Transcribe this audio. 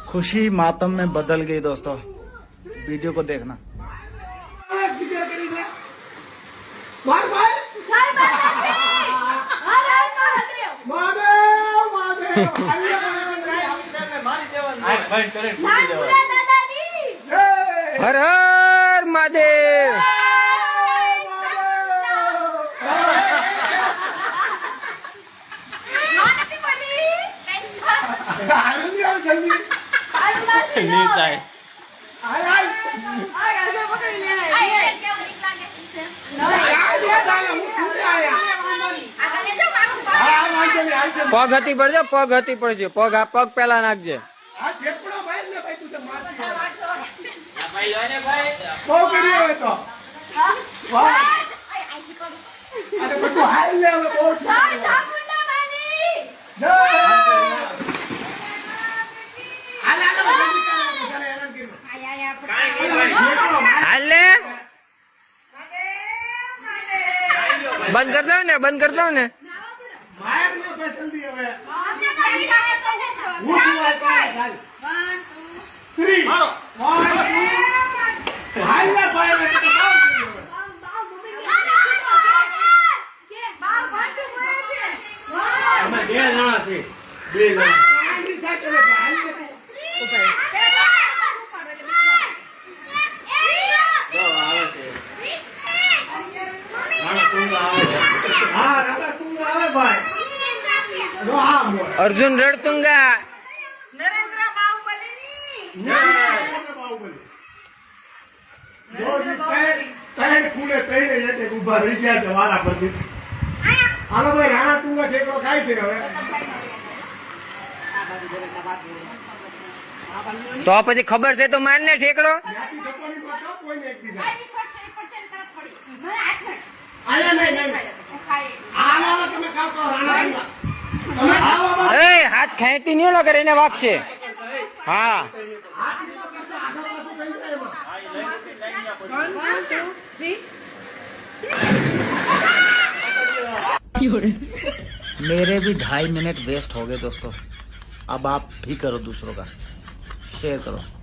खुशी मातम में बदल गई दोस्तों, वीडियो को देखना। हर हर महादेव। पग हती पड़जे, पग हती पड़जे, पग आ पग पेला नाखजे। बंद कर दो ने, बंद कर दो ने। अर्जुन रड़तुंगा। नरेंद्र बाहुबली तो પછી ખબર છે તો મારને ઠેકડો। हाथ खेती नहीं लगे એને વાગશે। हाँ मेरे भी 2.5 मिनट वेस्ट हो गए दोस्तों। अब आप भी करो, दूसरों का शेयर करो।